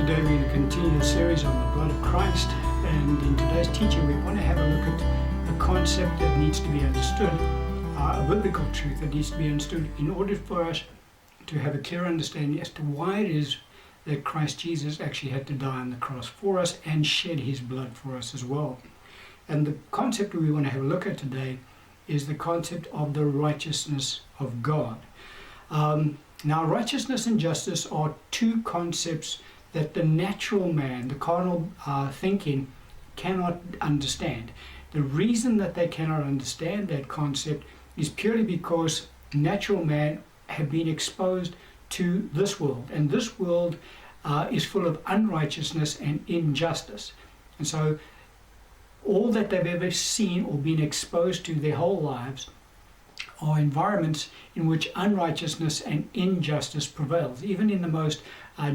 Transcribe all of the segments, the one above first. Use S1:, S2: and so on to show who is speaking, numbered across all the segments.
S1: Today we're going to continue the series on the blood of Christ, and in today's teaching we want to have a look at a concept that needs to be understood, a biblical truth that needs to be understood in order for us to have a clear understanding as to why it is that Christ Jesus actually had to die on the cross for us and shed his blood for us as well. And the concept we want to have a look at today is the concept of the righteousness of God. Now, righteousness and justice are two concepts that the natural man, the carnal thinking, cannot understand. The reason that they cannot understand that concept is purely because natural man have been exposed to this world, and this world is full of unrighteousness and injustice. And so all that they've ever seen or been exposed to their whole lives are environments in which unrighteousness and injustice prevails. Even in the most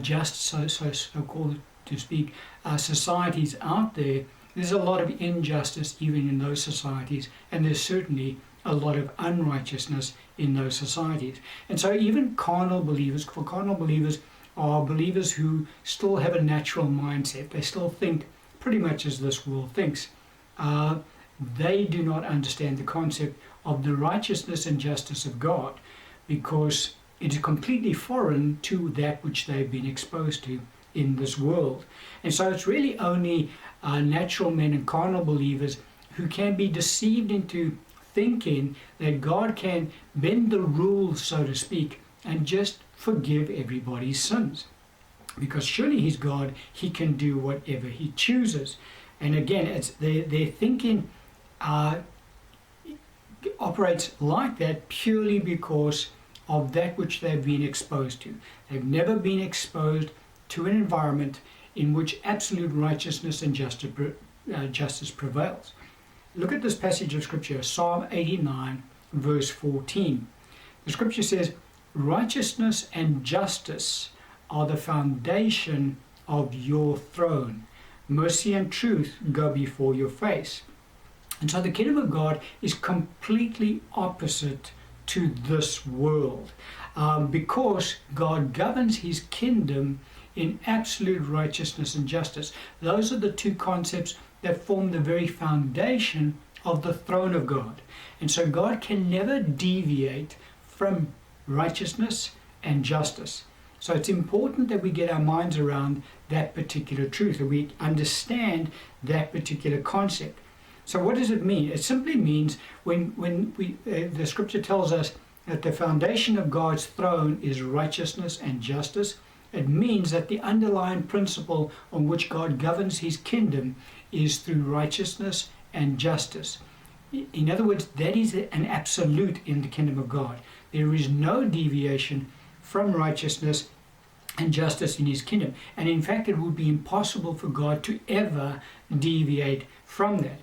S1: just, so-called, to speak, societies out there, there's a lot of injustice even in those societies, and there's certainly a lot of unrighteousness in those societies. And so even carnal believers are believers who still have a natural mindset. They still think pretty much as this world thinks. They do not understand the concept of the righteousness and justice of God, because it is completely foreign to that which they've been exposed to in this world. And so it's really only natural men and carnal believers who can be deceived into thinking that God can bend the rules, so to speak, and just forgive everybody's sins. Because surely he's God, he can do whatever he chooses. And again, it's their thinking operates like that purely because of that which they've been exposed to. They've never been exposed to an environment in which absolute righteousness and justice prevails. Look at this passage of Scripture, Psalm 89, verse 14. The Scripture says, "Righteousness and justice are the foundation of your throne. Mercy and truth go before your face." And so the kingdom of God is completely opposite to this world, because God governs his kingdom in absolute righteousness and justice. Those are the two concepts that form the very foundation of the throne of God. And so God can never deviate from righteousness and justice. So it's important that we get our minds around that particular truth, that we understand that particular concept. So what does it mean? It simply means when the Scripture tells us that the foundation of God's throne is righteousness and justice, it means that the underlying principle on which God governs his kingdom is through righteousness and justice. In other words, that is an absolute in the kingdom of God. There is no deviation from righteousness and justice in his kingdom. And in fact, it would be impossible for God to ever deviate from that.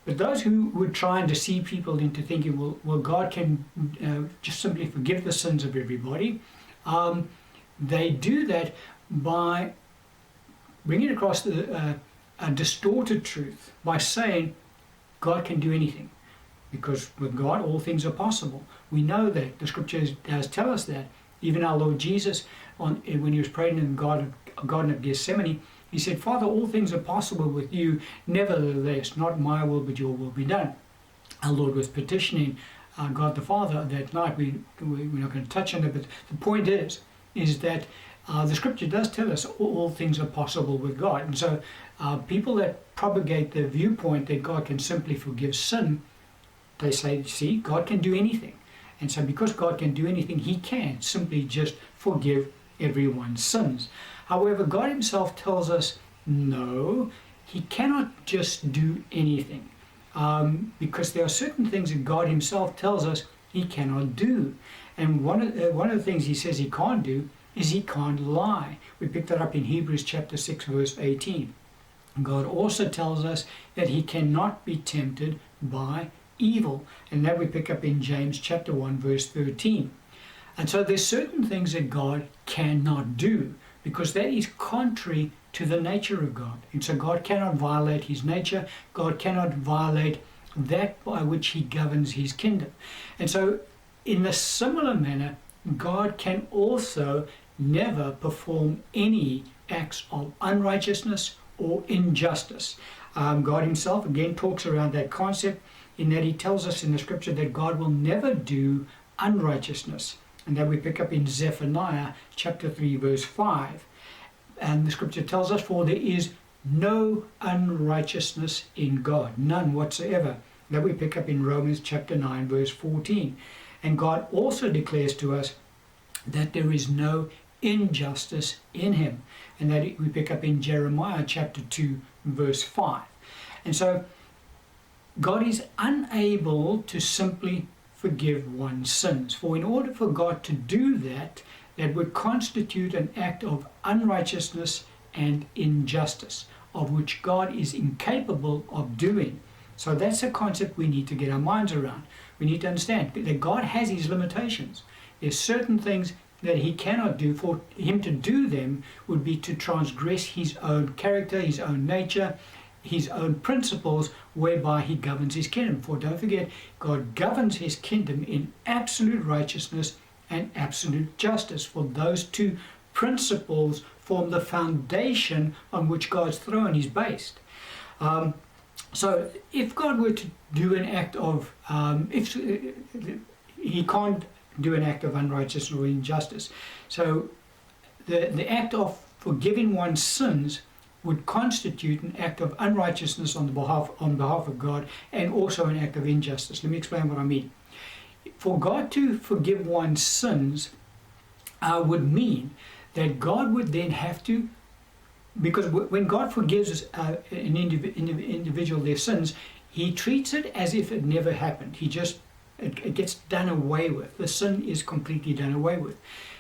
S1: But those who would try and deceive people into thinking, well, God can just simply forgive the sins of everybody, they do that by bringing across a distorted truth, by saying God can do anything. Because with God, all things are possible. We know that. The Scripture does tell us that. Even our Lord Jesus, when he was praying in the Garden of Gethsemane, he said, "Father, all things are possible with you. Nevertheless, not my will, but your will be done." Our Lord was petitioning God the Father that night. We're not going to touch on it, but the point is that the Scripture does tell us all things are possible with God. And so people that propagate the viewpoint that God can simply forgive sin, they say, see, God can do anything. And so because God can do anything, he can simply just forgive everyone's sins. However, God himself tells us, no, he cannot just do anything. Because there are certain things that God himself tells us he cannot do. And one of the things he says he can't do is he can't lie. We picked that up in Hebrews chapter 6, verse 18. God also tells us that he cannot be tempted by evil. And that we pick up in James chapter 1, verse 13. And so there's certain things that God cannot do, because that is contrary to the nature of God. And so God cannot violate his nature. God cannot violate that by which he governs his kingdom. And so in a similar manner, God can also never perform any acts of unrighteousness or injustice. God himself again talks around that concept in that he tells us in the scripture that God will never do unrighteousness. And that we pick up in Zephaniah chapter 3 verse 5. And the scripture tells us, for there is no unrighteousness in God, none whatsoever. That we pick up in Romans chapter 9 verse 14. And God also declares to us that there is no injustice in him. And that we pick up in Jeremiah chapter 2 verse 5. And so God is unable to simply forgive one's sins. For in order for God to do that, that would constitute an act of unrighteousness and injustice, of which God is incapable of doing. So that's a concept we need to get our minds around. We need to understand that God has his limitations. There's certain things that he cannot do. For him to do them would be to transgress his own character, his own nature, his own principles whereby he governs his kingdom. For don't forget, God governs his kingdom in absolute righteousness and absolute justice. For those two principles form the foundation on which God's throne is based. So if God were to do an act of, he can't do an act of unrighteousness or injustice. So the act of forgiving one's sins would constitute an act of unrighteousness on behalf of God, and also an act of injustice. Let me explain what I mean. For God to forgive one's sins would mean that God would then have to, because when God forgives an individual their sins, he treats it as if it never happened. It gets done away with. The sin is completely done away with.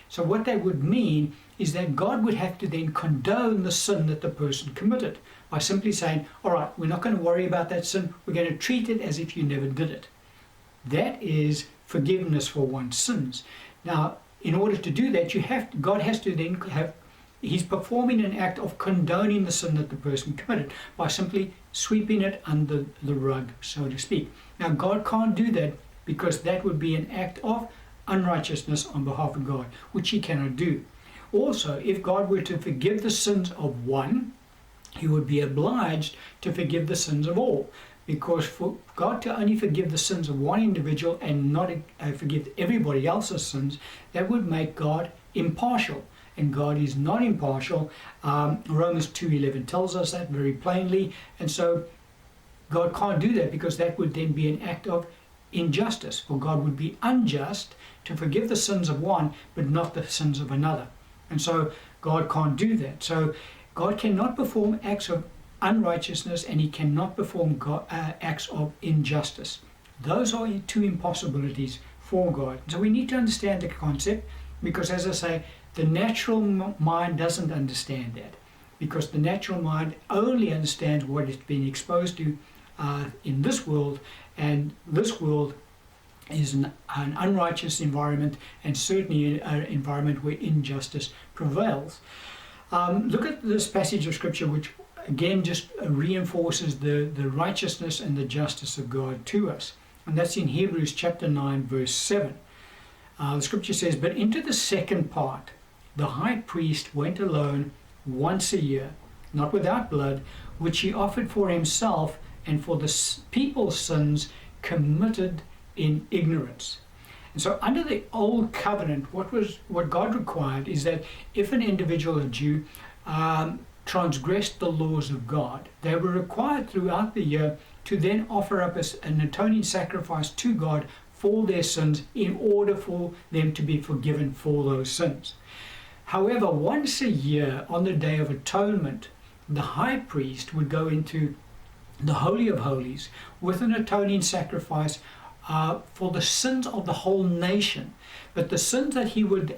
S1: So what that would mean is that God would have to then condone the sin that the person committed by simply saying, all right, we're not going to worry about that sin. We're going to treat it as if you never did it. That is forgiveness for one's sins. Now, in order to do that, God has to then he's performing an act of condoning the sin that the person committed by simply sweeping it under the rug, so to speak. Now, God can't do that because that would be an act of unrighteousness on behalf of God, which he cannot do. Also, if God were to forgive the sins of one, he would be obliged to forgive the sins of all. Because for God to only forgive the sins of one individual and not forgive everybody else's sins, that would make God impartial. And God is not impartial. Romans 2:11 tells us that very plainly. And so God can't do that, because that would then be an act of injustice. For God would be unjust to forgive the sins of one, but not the sins of another. And so God can't do that. So God cannot perform acts of unrighteousness, and he cannot perform acts of injustice. Those are two impossibilities for God. So we need to understand the concept, because as I say, the natural mind doesn't understand that, because the natural mind only understands what it's been exposed to in this world, and this world is an unrighteous environment, and certainly an environment where injustice prevails. Look at this passage of scripture, which again just reinforces the righteousness and the justice of God to us. And that's in Hebrews chapter 9 verse 7. The scripture says, but into the second part the high priest went alone once a year, not without blood, which he offered for himself and for the people's sins committed in ignorance. And so under the old covenant, what God required is that if an individual, a Jew, transgressed the laws of God, they were required throughout the year to then offer up an atoning sacrifice to God for their sins in order for them to be forgiven for those sins. However, once a year on the Day of Atonement, the high priest would go into the Holy of Holies with an atoning sacrifice for the sins of the whole nation. But the sins that he would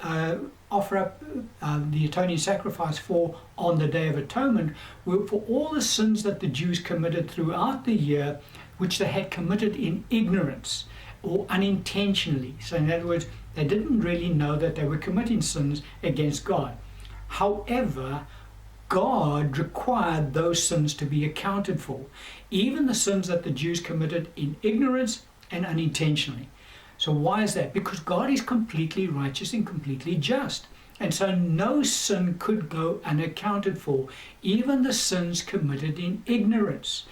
S1: offer up the atoning sacrifice for on the Day of Atonement were for all the sins that the Jews committed throughout the year, which they had committed in ignorance or unintentionally. So in other words, they didn't really know that they were committing sins against God. However, God required those sins to be accounted for, even the sins that the Jews committed in ignorance and unintentionally. So why is that? Because God is completely righteous and completely just. And so no sin could go unaccounted for, even the sins committed in ignorance.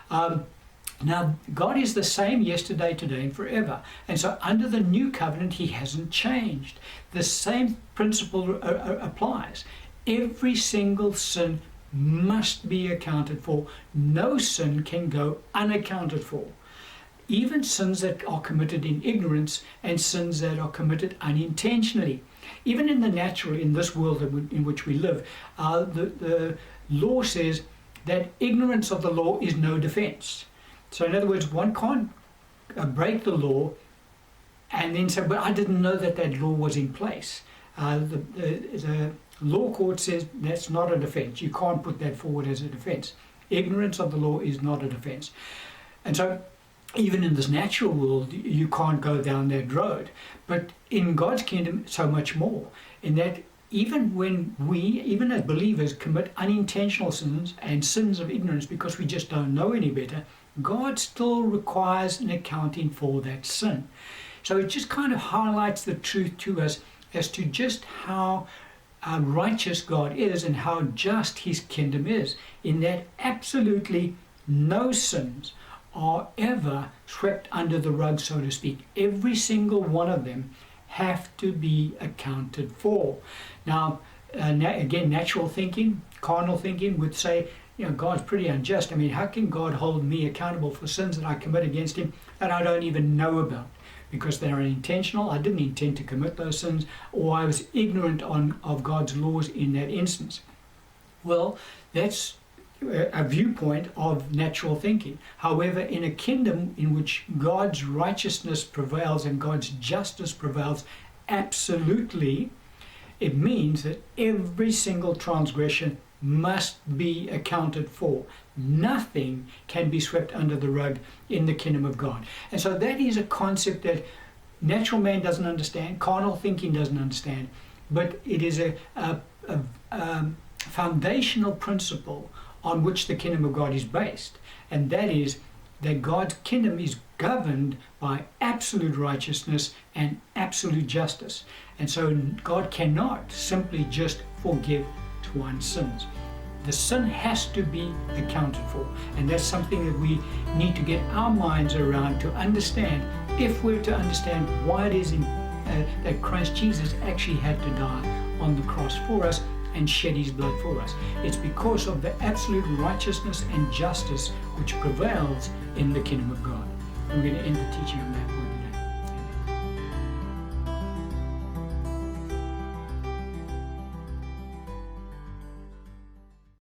S1: Now, God is the same yesterday, today, and forever. And so under the new covenant, he hasn't changed. The same principle applies. Every single sin must be accounted for. No sin can go unaccounted for. Even sins that are committed in ignorance and sins that are committed unintentionally. Even in the natural, in this world in which we live, the law says that ignorance of the law is no defense. So in other words, one can't break the law and then say, but I didn't know that that law was in place. The law court says that's not a defense. You can't put that forward as a defense. Ignorance of the law is not a defense. And so even in this natural world, you can't go down that road. But in God's kingdom, so much more. In that even when we, even as believers, commit unintentional sins and sins of ignorance because we just don't know any better, God still requires an accounting for that sin. So it just kind of highlights the truth to us as to just how righteous God is and how just his kingdom is, in that absolutely no sins are ever swept under the rug, so to speak. Every single one of them have to be accounted for. Now, again, natural thinking, carnal thinking would say, God's pretty unjust. I mean, how can God hold me accountable for sins that I commit against him that I don't even know about? Because they're unintentional, I didn't intend to commit those sins, or I was ignorant of God's laws in that instance. Well, that's a viewpoint of natural thinking. However, in a kingdom in which God's righteousness prevails and God's justice prevails, absolutely, it means that every single transgression must be accounted for. Nothing can be swept under the rug in the kingdom of God. And so that is a concept that natural man doesn't understand, carnal thinking doesn't understand, but it is a foundational principle on which the kingdom of God is based. And that is that God's kingdom is governed by absolute righteousness and absolute justice. And so God cannot simply just forgive one's sins. The sin has to be accounted for, and that's something that we need to get our minds around to understand, if we're to understand why it is that Christ Jesus actually had to die on the cross for us and shed his blood for us. It's because of the absolute righteousness and justice which prevails in the kingdom of God. I'm going to end the teaching on that.